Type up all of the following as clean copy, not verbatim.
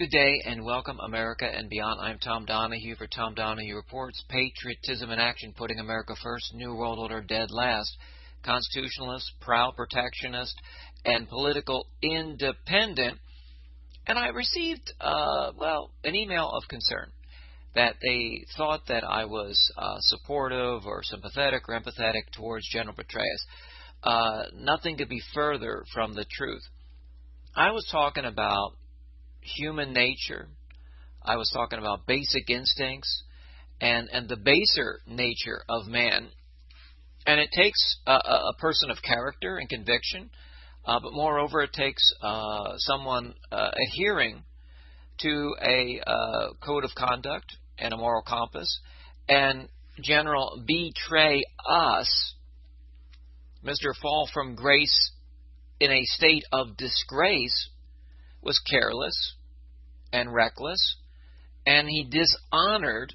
Good day and welcome, America and beyond. I'm Tom Donahue for Tom Donahue Reports. Patriotism in action, putting America first, New World Order dead last. Constitutionalist, proud protectionist, and political independent. And I received, an email of concern that they thought that I was supportive or sympathetic or empathetic towards General Petraeus. Nothing could be further from the truth. I was talking about human nature. I was talking about basic instincts and the baser nature of man. And it takes a person of character and conviction, but moreover, it takes someone adhering to a code of conduct and a moral compass. And General betray us, Mr. Fall from grace in a state of disgrace, was careless and reckless, and he dishonored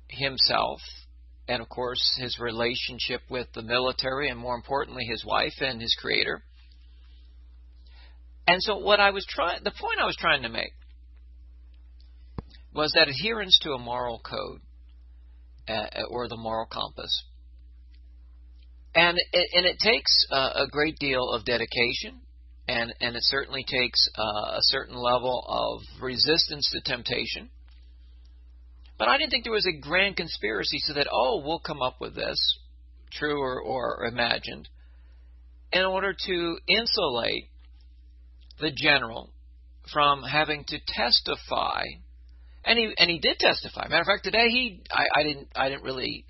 himself and, of course, his relationship with the military and, more importantly, his wife and his creator. And so the point I was trying to make was that adherence to a moral code or the moral compass, and it takes a great deal of dedication. And it certainly takes a certain level of resistance to temptation. But I didn't think there was a grand conspiracy so that, we'll come up with this, true or imagined, in order to insulate the general from having to testify. And he did testify. Matter of fact, today I didn't really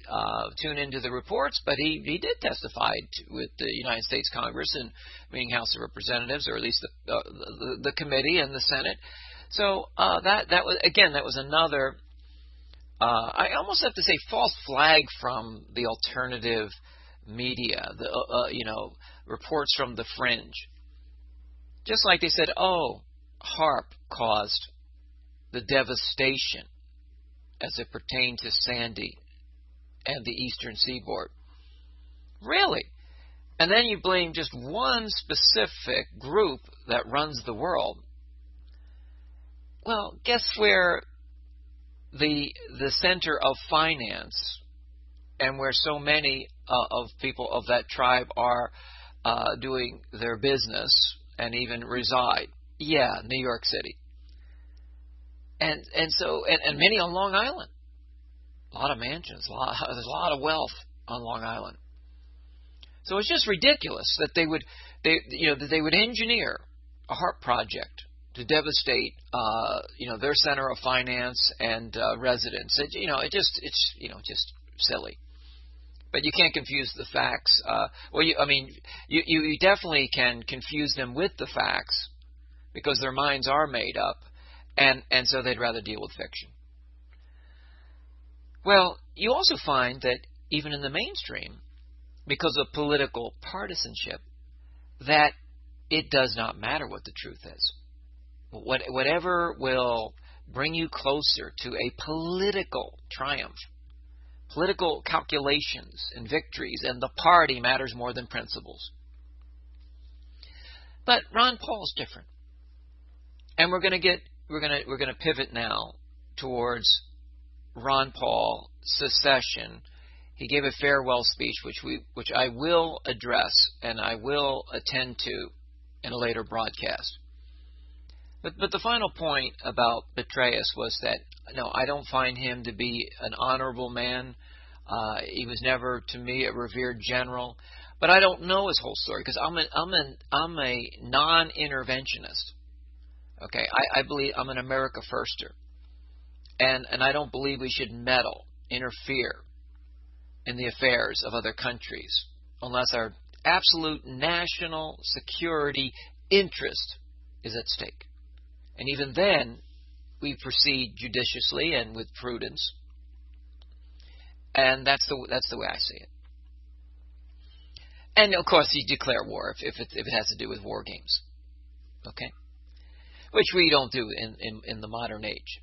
tune into the reports, but he did testify with the United States Congress and meaning House of Representatives, or at least the committee and the Senate. So that was another. I almost have to say false flag from the alternative media. Reports from the fringe. Just like they said, HAARP caused the devastation as it pertained to Sandy and the eastern seaboard. Really? And then you blame just one specific group that runs the world. Well, guess where the center of finance and where so many of people of that tribe are doing their business and even reside? Yeah, New York City. And many on Long Island. A lot of mansions. There's a lot of wealth on Long Island. So it's just ridiculous that they would engineer a HAARP project to devastate their center of finance and residents. It's just silly. But you can't confuse the facts. You definitely can confuse them with the facts because their minds are made up. And so they'd rather deal with fiction. Well, you also find that even in the mainstream, because of political partisanship, that it does not matter what the truth is. Whatever will bring you closer to a political triumph, political calculations and victories, and the party matters more than principles. But Ron Paul's different. And we're going to pivot now towards Ron Paul, secession. He gave a farewell speech, which I will address and I will attend to in a later broadcast. But the final point about Petraeus was that I don't find him to be an honorable man. He was never, to me, a revered general. But I don't know his whole story because I'm a non-interventionist. Okay, I believe I'm an America firster, and I don't believe we should meddle, interfere in the affairs of other countries unless our absolute national security interest is at stake. And even then, we proceed judiciously and with prudence, and that's the way I see it. And of course, you declare war if it has to do with war games, okay. Which we don't do in the modern age.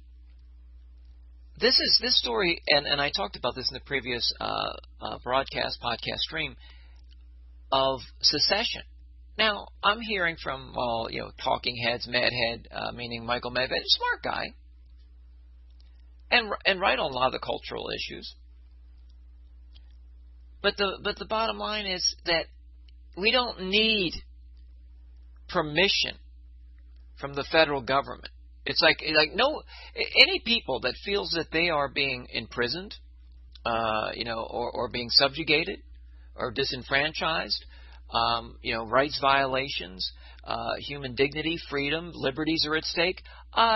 This story, and I talked about this in the previous podcast stream, of secession. Now, I'm hearing from, talking heads, Medhead, meaning Michael Medved, a smart guy, and right on a lot of the cultural issues. But the bottom line is that we don't need permission from the federal government. It's like no, any people that feels that they are being imprisoned, or being subjugated or disenfranchised, rights violations, human dignity, freedom, liberties are at stake.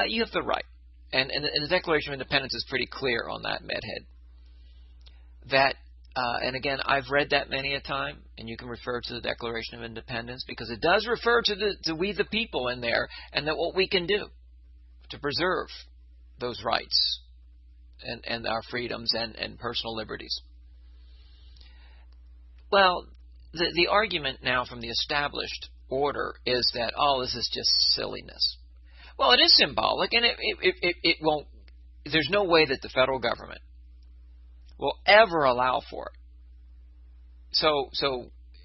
You have the right, and the Declaration of Independence is pretty clear on that, Medhead. That, and again, I've read that many a time, and you can refer to the Declaration of Independence because it does refer to we the people in there, and that what we can do to preserve those rights and our freedoms and personal liberties. Well, the argument now from the established order is that, this is just silliness. Well, it is symbolic, and it won't. There's no way that the federal government will ever allow for it. So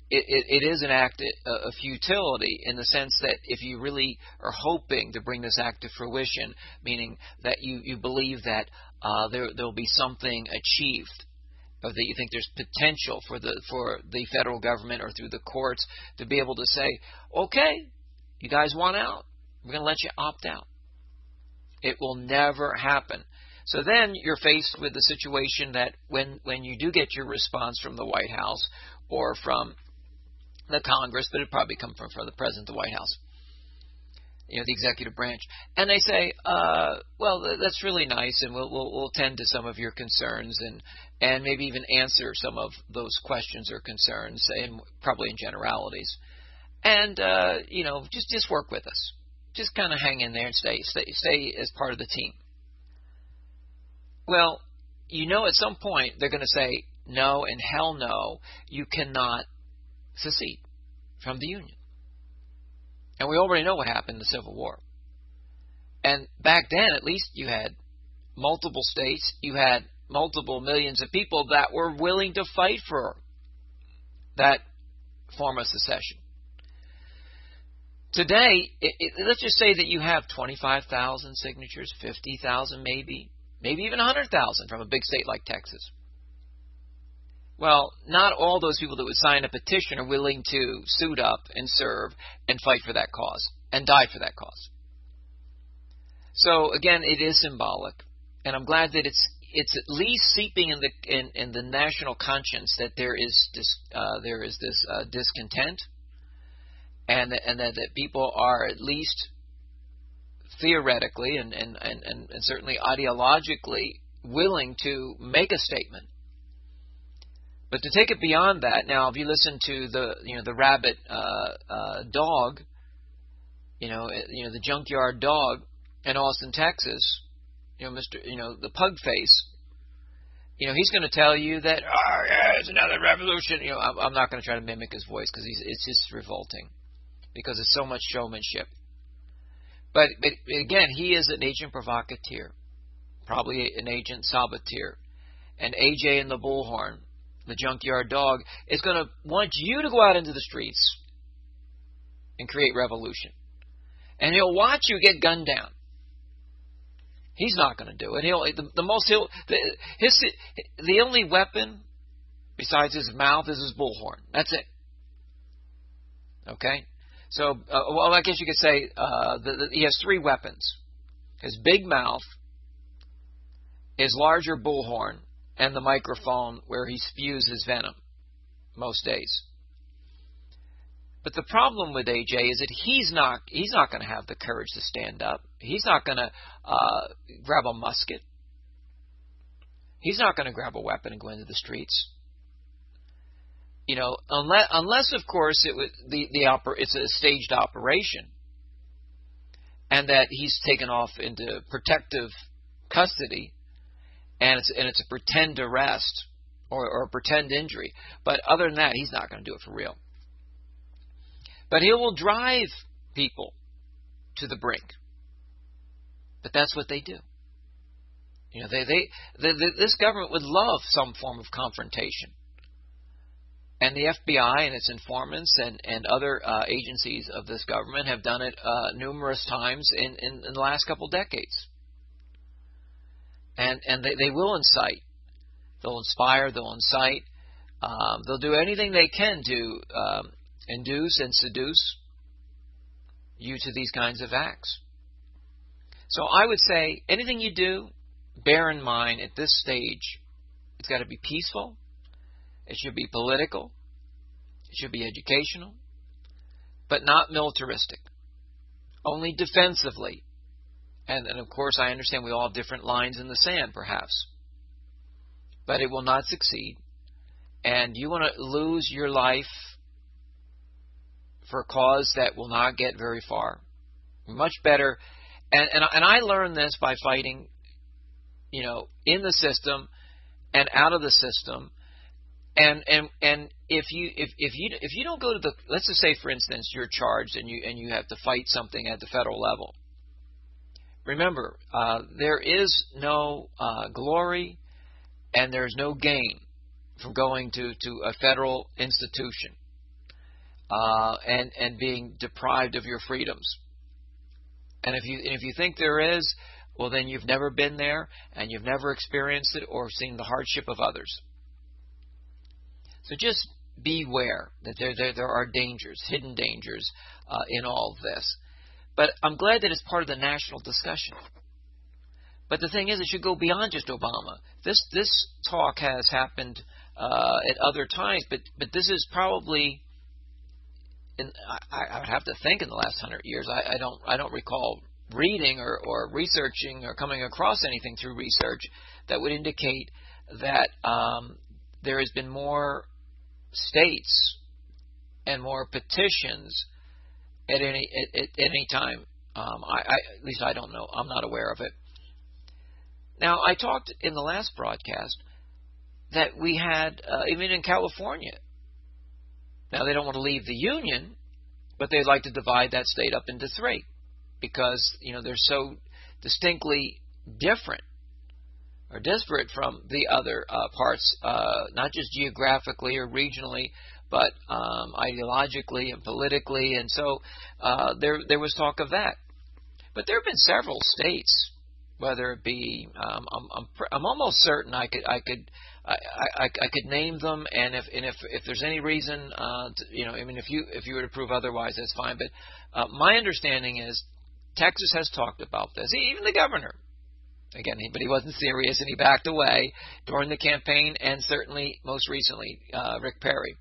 it is an act of futility in the sense that if you really are hoping to bring this act to fruition, meaning that you believe that there'll be something achieved, or that you think there's potential for the federal government or through the courts to be able to say, okay, you guys want out, we're going to let you opt out. It will never happen. So then you're faced with the situation that when you do get your response from the White House or from the Congress, but it'd probably come from the President of the White House, the executive branch, and they say, well, that's really nice, and we'll tend to some of your concerns and maybe even answer some of those questions or concerns, and probably in generalities, and just work with us, just kind of hang in there and stay as part of the team. Well, at some point they're going to say no and hell no, you cannot secede from the Union. And we already know what happened in the Civil War. And back then, at least, you had multiple states, you had multiple millions of people that were willing to fight for that form of secession. Today, let's just say that you have 25,000 signatures, 50,000 maybe even 100,000 from a big state like Texas. Well, not all those people that would sign a petition are willing to suit up and serve and fight for that cause and die for that cause. So again, it is symbolic, and I'm glad that it's at least seeping in the national conscience that there is this discontent, and that people are at least theoretically and certainly ideologically willing to make a statement. But to take it beyond that, now if you listen to the rabid dog, the junkyard dog in Austin, Texas, the pug face, he's going to tell you that, it's another revolution. I'm not going to try to mimic his voice because it's just revolting because it's so much showmanship. But again, he is an agent provocateur, probably an agent saboteur, and AJ and the bullhorn, the junkyard dog, is going to want you to go out into the streets and create revolution. And he'll watch you get gunned down. He's not going to do it. The only weapon besides his mouth is his bullhorn. That's it. Okay? So, I guess you could say he has three weapons. His big mouth, his larger bullhorn, and the microphone where he spews his venom most days. But the problem with AJ is that he's not going to have the courage to stand up. He's not going to grab a musket. He's not going to grab a weapon and go into the streets. Unless of course it's a staged operation, and that he's taken off into protective custody, and it's a pretend arrest or a pretend injury. But other than that, he's not going to do it for real. But he will drive people to the brink. But that's what they do. This government would love some form of confrontation. And the FBI and its informants and other agencies of this government have done it numerous times in the last couple decades. And they will incite. They'll inspire, they'll incite. They'll do anything they can to induce and seduce you to these kinds of acts. So I would say anything you do, bear in mind at this stage, it's got to be peaceful. It should be political. It should be educational. But not militaristic. Only defensively. And of course, I understand we all have different lines in the sand, perhaps. But it will not succeed. And you want to lose your life for a cause that will not get very far. Much better. And I learned this by fighting, in the system and out of the system. And if you don't go to the, let's just say for instance you're charged and you have to fight something at the federal level. Remember, there is no glory and there's no gain from going to a federal institution and being deprived of your freedoms. And if you think there is, well then you've never been there and you've never experienced it or seen the hardship of others. So just beware that there are dangers, hidden dangers in all of this. But I'm glad that it's part of the national discussion. But the thing is, it should go beyond just Obama. This talk has happened at other times, but this is probably, I would have to think in the last 100 years. I don't recall reading or researching or coming across anything through research that would indicate that there has been more states and more petitions at any time. At least I don't know. I'm not aware of it. Now, I talked in the last broadcast that we had, even in California, now they don't want to leave the Union, but they'd like to divide that state up into three because, they're so distinctly different or disparate from the other parts, not just geographically or regionally, but ideologically and politically. And so there was talk of that. But there have been several states, whether it be, I'm almost certain I could name them, and if there's any reason, if you were to prove otherwise, that's fine. But my understanding is Texas has talked about this. Even the governor, again, but he wasn't serious and he backed away during the campaign, and certainly most recently Rick Perry.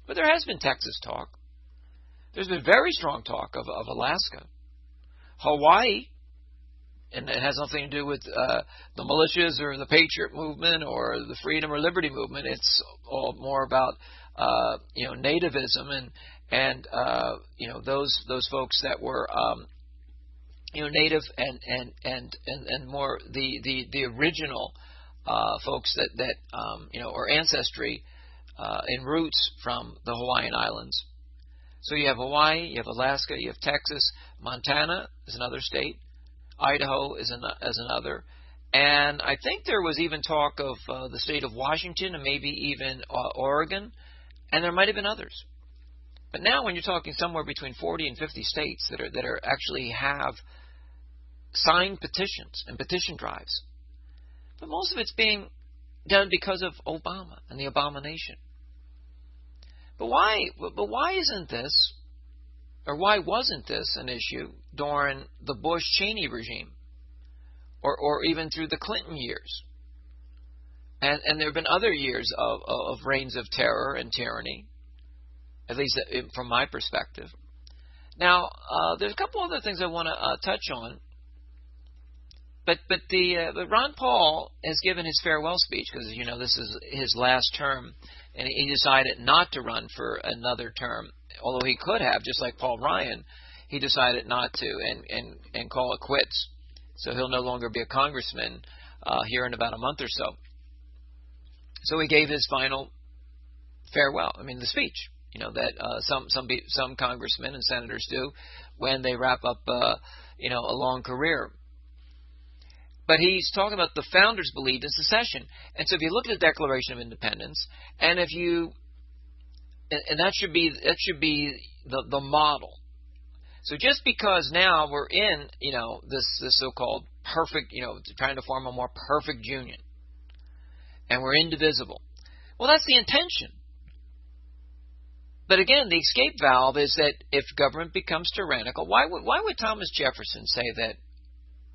But there has been Texas talk. There's been very strong talk of Alaska, Hawaii. And it has nothing to do with the militias or the Patriot movement or the Freedom or Liberty movement. It's all more about nativism and those folks that were native and more the original folks that or ancestry and roots from the Hawaiian Islands. So you have Hawaii, you have Alaska, you have Texas, Montana is another state. Idaho is another. And I think there was even talk of the state of Washington and maybe even Oregon, and there might have been others. But now when you're talking somewhere between 40 and 50 states that are actually have signed petitions and petition drives, but most of it's being done because of Obama and the abomination. But why isn't this, or why wasn't this an issue during the Bush-Cheney regime, or even through the Clinton years? And there have been other years of reigns of terror and tyranny, at least from my perspective. Now, there's a couple other things I want to touch on. But Ron Paul has given his farewell speech because, this is his last term, and he decided not to run for another term, although he could have, just like Paul Ryan. He decided not to and call it quits. So he'll no longer be a congressman here in about a month or so. So he gave his final farewell. The speech, that some congressmen and senators do when they wrap up, a long career. But he's talking about the founders believed in secession. And so if you look at the Declaration of Independence, and if you and that should be the model. So just because now we're in, this so-called perfect, trying to form a more perfect union, and we're indivisible, well, that's the intention. But again, the escape valve is that if government becomes tyrannical, why would Thomas Jefferson say that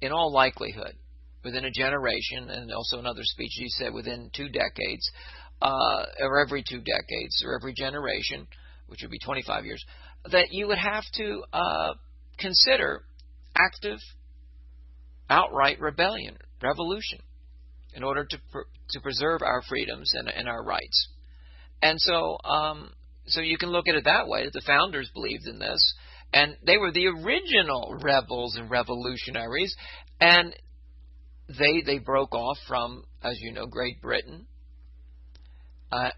in all likelihood, within a generation, and also in other speeches he said within 2 decades, or every 2 decades, or every generation, which would be 25 years, that you would have to consider active, outright revolution, in order to preserve our freedoms and our rights. And so you can look at it that way, that the founders believed in this, and they were the original rebels and revolutionaries, and they broke off from, as you know, Great Britain.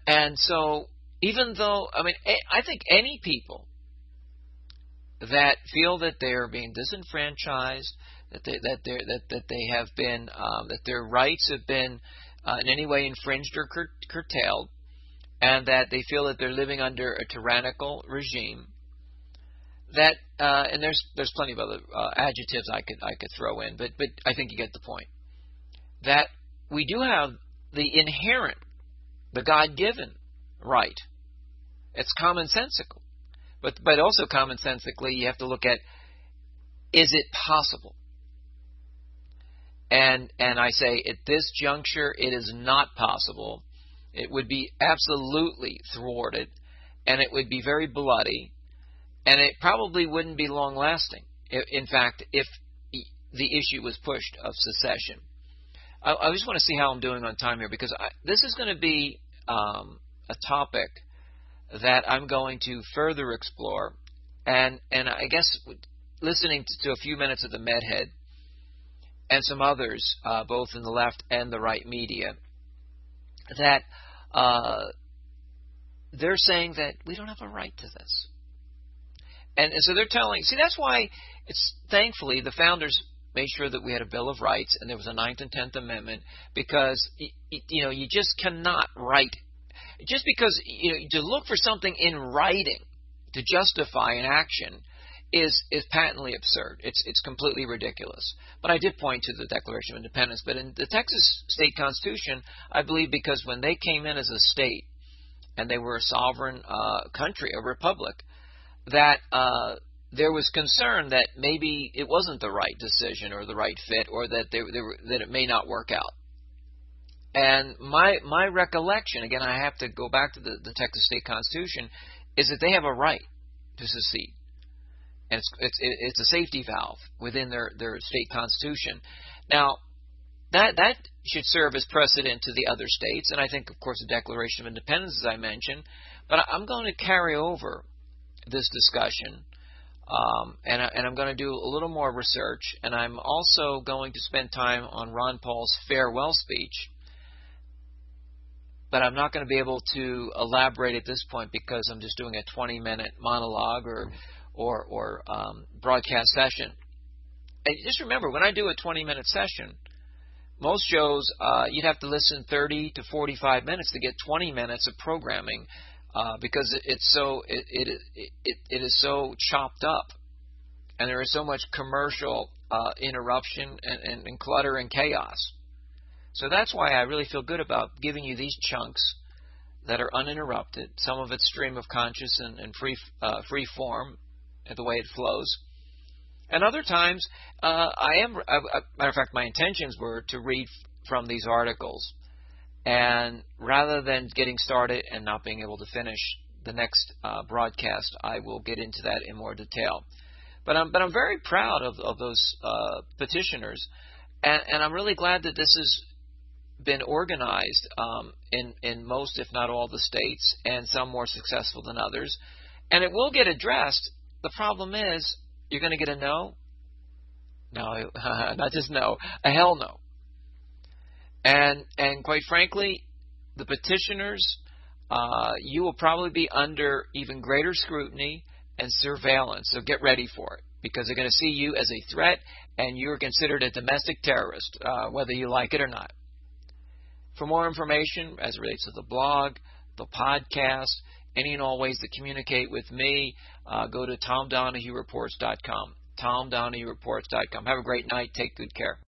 And so even though, I think any people that feel that they're being disenfranchised, that they have been, that their rights have been in any way infringed or curtailed, and that they feel that they're living under a tyrannical regime, that and there's plenty of other adjectives I could throw in, but I think you get the point. That we do have the inherent, the God-given right. It's commonsensical, but also commonsensically you have to look at, is it possible? And I say at this juncture it is not possible. It would be absolutely thwarted, and it would be very bloody, and it probably wouldn't be long-lasting. In fact, if the issue was pushed of secession. I just want to see how I'm doing on time here, because this is going to be a topic that I'm going to further explore, and I guess listening to a few minutes of the Medhead and some others, both in the left and the right media, that they're saying that we don't have a right to this. And so they're telling, see, that's why it's, thankfully, the founders made sure that we had a Bill of Rights and there was a 9th and 10th Amendment, because, you just cannot write, just because, to look for something in writing to justify an action is patently absurd. It's completely ridiculous. But I did point to the Declaration of Independence. But in the Texas state constitution, I believe, because when they came in as a state and they were a sovereign country, a republic, that there was concern that maybe it wasn't the right decision or the right fit, or that that it may not work out. And my recollection, again, I have to go back to the Texas state constitution, is that they have a right to secede. And it's a safety valve within their state constitution. Now, that should serve as precedent to the other states, and I think, of course, the Declaration of Independence, as I mentioned. But I'm going to carry over this discussion, and I'm going to do a little more research, and I'm also going to spend time on Ron Paul's farewell speech. But I'm not going to be able to elaborate at this point, because I'm just doing a 20-minute monologue or broadcast session. And just remember, when I do a 20-minute session, most shows you'd have to listen 30 to 45 minutes to get 20 minutes of programming, because it is so chopped up, and there is so much commercial interruption and clutter and chaos. So that's why I really feel good about giving you these chunks that are uninterrupted. Some of it's stream of conscious and free form, the way it flows. And other times, matter of fact, my intentions were to read from these articles. And rather than getting started and not being able to finish the next broadcast, I will get into that in more detail. But I'm very proud of those petitioners, and I'm really glad that this has been organized in most, if not all, the states, and some more successful than others. And it will get addressed. The problem is, you're going to get a no? No, not just no, a hell no. And quite frankly, the petitioners, you will probably be under even greater scrutiny and surveillance. So get ready for it, because they're going to see you as a threat, and you're considered a domestic terrorist, whether you like it or not. For more information as it relates to the blog, the podcast, any and all ways to communicate with me, go to TomDonahueReports.com. TomDonahueReports.com. Have a great night. Take good care.